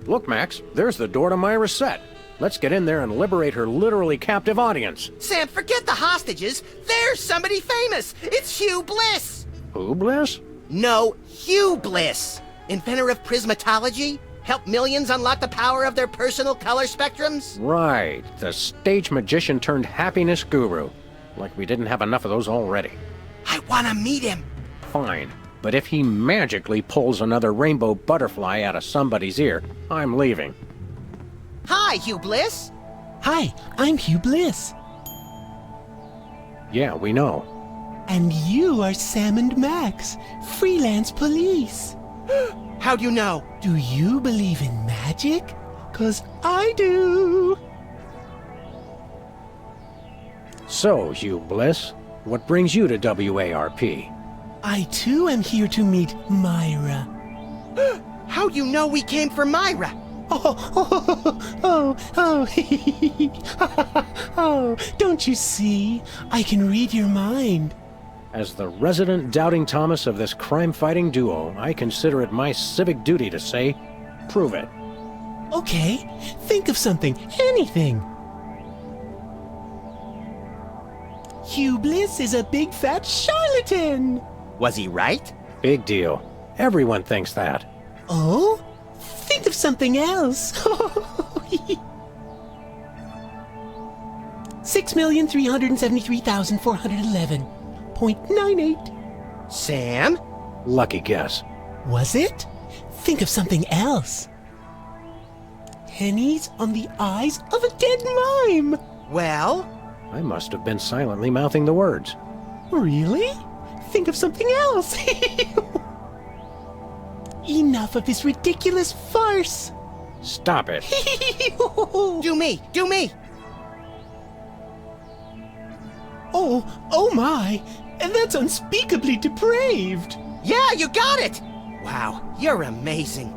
Look, Max, there's the door to Myra's set. Let's get in there and liberate her literally captive audience. Sam, forget the hostages. There's somebody famous. It's Hugh Bliss. Who, Bliss? No, Hugh Bliss. Inventor of prismatology. Help millions unlock the power of their personal color spectrums. Right, the stage magician turned happiness guru. Like we didn't have enough of those already. I want to meet him. Fine, but if he magically pulls another rainbow butterfly out of somebody's ear, I'm leaving. Hi, Hugh Bliss. Hi, I'm Hugh Bliss. Yeah, we know. And you are Sam and Max, freelance police. How'd you know? Do you believe in magic? 'Cause I do. So, Hugh Bliss, what brings you to WARP? I too am here to meet Myra. How'd you know we came for Myra? Oh, don't you see? I can read your mind. As the resident doubting Thomas of this crime-fighting duo, I consider it my civic duty to say, prove it. Okay, think of something, anything. Hugh Bliss is a big fat charlatan. Was he right? Big deal. Everyone thinks that. Oh? Think of something else. 6,373,411.98. Sam? Lucky guess. Was it? Think of something else. Pennies on the eyes of a dead mime. Well? I must have been silently mouthing the words. Really? Think of something else. Enough of this ridiculous farce. Stop it. Do me! Do me! Oh my! And that's unspeakably depraved! Yeah, you got it! Wow, you're amazing.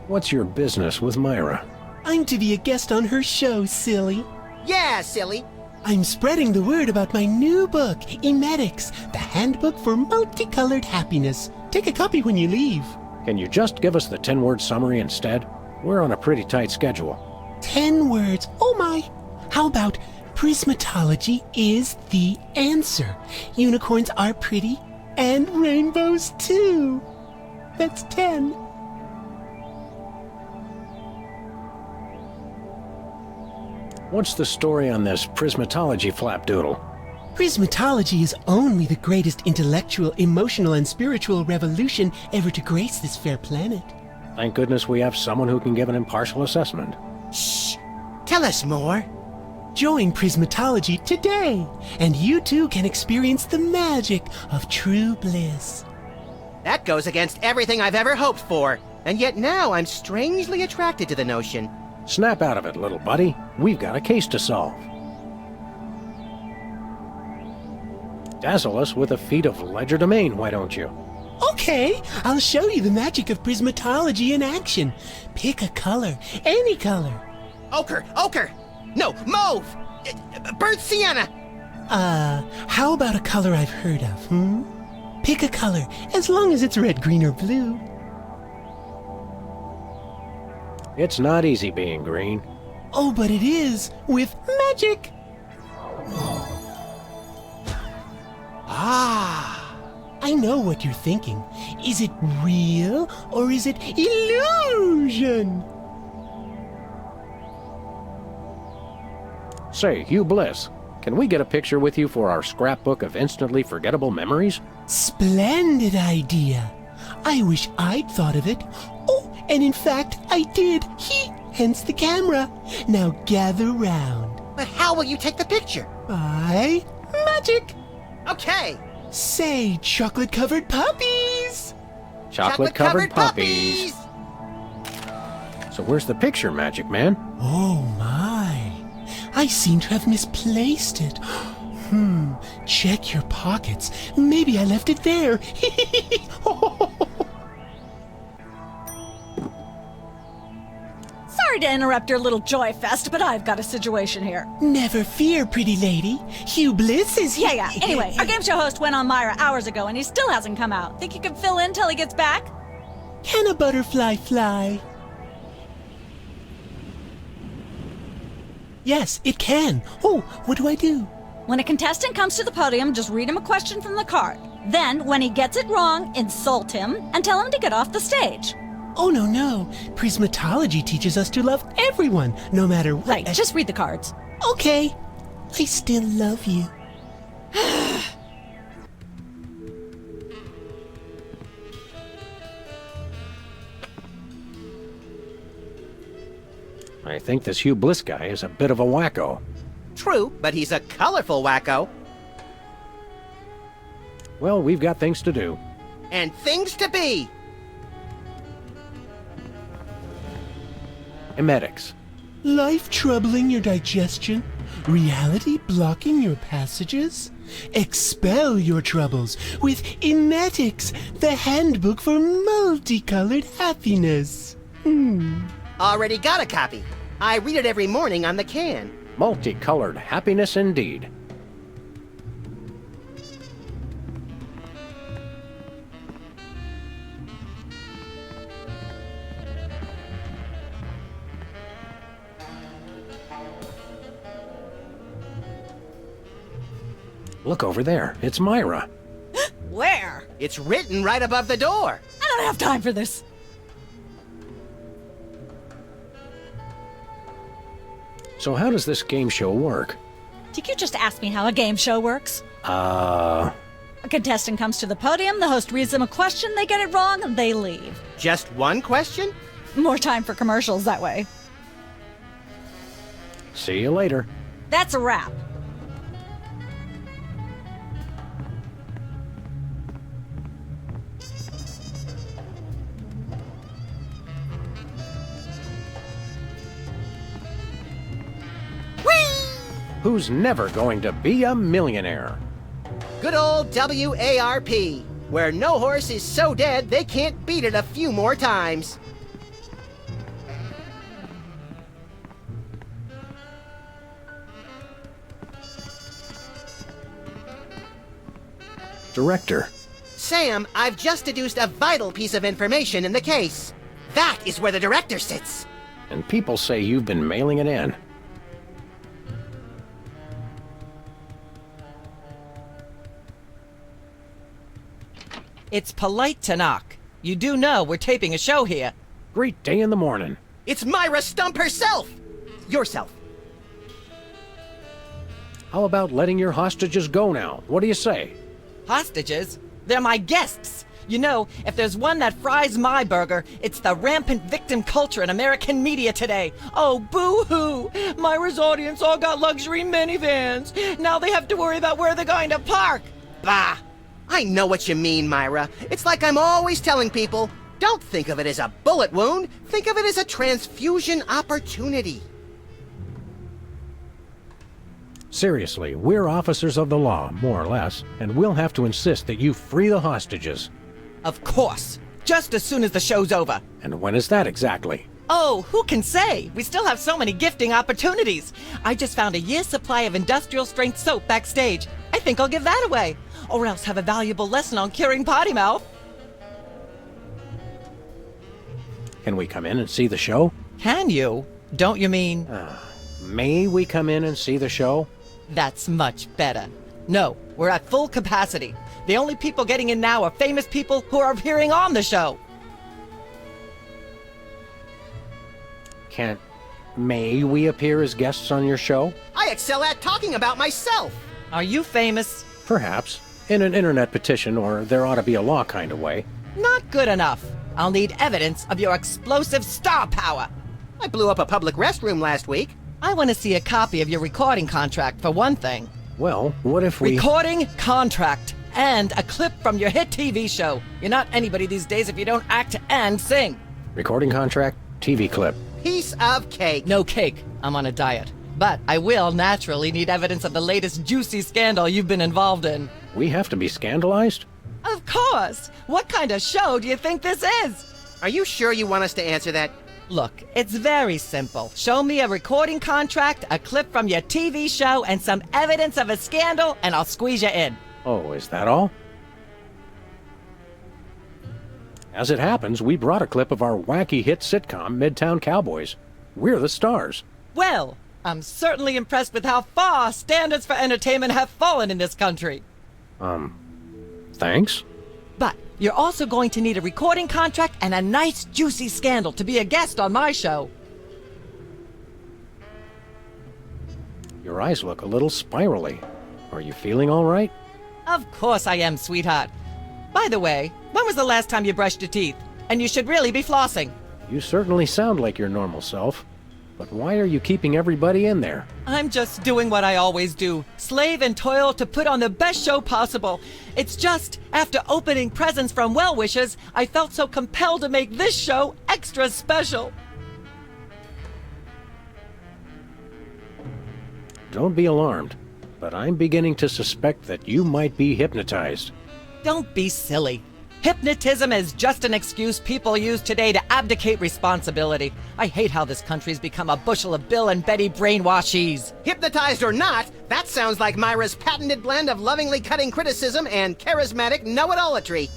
What's your business with Myra? I'm to be a guest on her show, silly. Yeah, silly. I'm spreading the word about my new book, Emetics, the Handbook for Multicolored Happiness. Take a copy when you leave. Can you just give us the 10-word summary instead? We're on a pretty tight schedule. 10 words. Oh my! How about prismatology is the answer? Unicorns are pretty, and rainbows too. That's 10. What's the story on this prismatology flapdoodle? Prismatology is only the greatest intellectual, emotional, and spiritual revolution ever to grace this fair planet. Thank goodness we have someone who can give an impartial assessment. Shh! Tell us more. Join Prismatology today, and you too can experience the magic of true bliss. That goes against everything I've ever hoped for, and yet now I'm strangely attracted to the notion. Snap out of it, little buddy. We've got a case to solve. Dazzle us with a feat of legerdemain, why don't you? Okay, I'll show you the magic of prismatology in action. Pick a color, any color. Ochre! Ochre! No, mauve! Burnt sienna! How about a color I've heard of, Pick a color, as long as it's red, green, or blue. It's not easy being green. Oh, but it is, with magic! Ah! I know what you're thinking. Is it real, or is it illusion? Say, Hugh Bliss, can we get a picture with you for our scrapbook of instantly forgettable memories? Splendid idea. I wish I'd thought of it. Oh, and in fact, I did. Hence the camera. Now gather round. But how will you take the picture? By magic. Okay. Say, chocolate-covered puppies. Chocolate-covered puppies. So where's the picture, Magic Man? Oh my. I seem to have misplaced it. Check your pockets. Maybe I left it there. Sorry Sorry to interrupt your little joy fest, but I've got a situation here. Never fear, pretty lady. Hugh Bliss is here. Yeah. Anyway, our game show host went on Myra hours ago, and he still hasn't come out. Think you can fill in till he gets back? Can a butterfly fly? Yes, it can. Oh, what do I do? When a contestant comes to the podium, just read him a question from the card. Then, when he gets it wrong, insult him and tell him to get off the stage. Oh, no. Prismatology teaches us to love everyone, no matter what. Right, just read the cards. Okay. I still love you. I think this Hugh Bliss guy is a bit of a wacko. True, but he's a colorful wacko. Well, we've got things to do. And things to be. Emetics. Life troubling your digestion? Reality blocking your passages? Expel your troubles with Emetics, the handbook for multicolored happiness. Already got a copy. I read it every morning on the can. Multicolored happiness indeed. Look over there. It's Myra. Where? It's written right above the door. I don't have time for this. So how does this game show work? Did you just ask me how a game show works? Uh... A contestant comes to the podium, the host reads them a question, they get it wrong, and they leave. Just one question? More time for commercials that way. See you later. That's a wrap. Who's never going to be a millionaire? Good old WARP, where no horse is so dead they can't beat it a few more times. Director. Sam, I've just deduced a vital piece of information in the case. That is where the director sits. And people say you've been mailing it in. It's polite to knock. You do know we're taping a show here. Great day in the morning. It's Myra Stump herself! Yourself. How about letting your hostages go now? What do you say? Hostages? They're my guests. You know, if there's one that fries my burger, it's the rampant victim culture in American media today. Oh, boo-hoo! Myra's audience all got luxury minivans. Now they have to worry about where they're going to park. Bah! I know what you mean, Myra. It's like I'm always telling people, don't think of it as a bullet wound. Think of it as a transfusion opportunity. Seriously, we're officers of the law, more or less, and we'll have to insist that you free the hostages. Of course. Just as soon as the show's over. And when is that exactly? Oh, who can say? We still have so many gifting opportunities. I just found a year's supply of industrial-strength soap backstage. I think I'll give that away. Or else have a valuable lesson on curing potty mouth. Can we come in and see the show? Can you? Don't you mean... May we come in and see the show? That's much better. No, we're at full capacity. The only people getting in now are famous people who are appearing on the show. May we appear as guests on your show? I excel at talking about myself. Are you famous? Perhaps. In an internet petition, or there ought to be a law kind of way. Not good enough. I'll need evidence of your explosive star power. I blew up a public restroom last week. I want to see a copy of your recording contract, for one thing. Well, what if we... Recording contract. And a clip from your hit TV show. You're not anybody these days if you don't act and sing. Recording contract, TV clip. Piece of cake. No cake. I'm on a diet. But I will naturally need evidence of the latest juicy scandal you've been involved in. We have to be scandalized? Of course! What kind of show do you think this is? Are you sure you want us to answer that? Look, it's very simple. Show me a recording contract, a clip from your TV show, and some evidence of a scandal, and I'll squeeze you in. Oh, is that all? As it happens, we brought a clip of our wacky hit sitcom, Midtown Cowboys. We're the stars. Well, I'm certainly impressed with how far standards for entertainment have fallen in this country. Thanks? But you're also going to need a recording contract and a nice juicy scandal to be a guest on my show. Your eyes look a little spirally. Are you feeling all right? Of course I am, sweetheart. By the way, when was the last time you brushed your teeth? And you should really be flossing. You certainly sound like your normal self. But why are you keeping everybody in there? I'm just doing what I always do. Slave and toil to put on the best show possible. It's just, after opening presents from well-wishers, I felt so compelled to make this show extra special. Don't be alarmed, but I'm beginning to suspect that you might be hypnotized. Don't be silly. Hypnotism is just an excuse people use today to abdicate responsibility. I hate how this country's become a bushel of Bill and Betty brainwashies. Hypnotized or not, that sounds like Myra's patented blend of lovingly cutting criticism and charismatic know-it-allatry.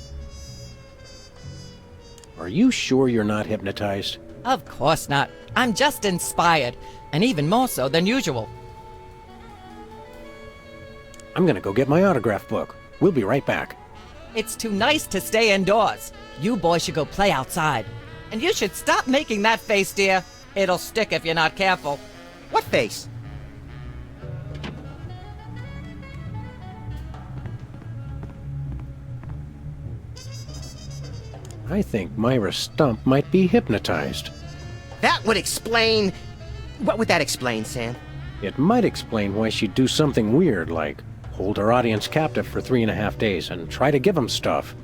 Are you sure you're not hypnotized? Of course not. I'm just inspired, and even more so than usual. I'm gonna go get my autograph book. We'll be right back. It's too nice to stay indoors. You boys should go play outside. And you should stop making that face, dear. It'll stick if you're not careful. What face? I think Myra Stump might be hypnotized. That would explain... What would that explain, Sam? It might explain why she'd do something weird like hold her audience captive for 3.5 days and try to give them stuff.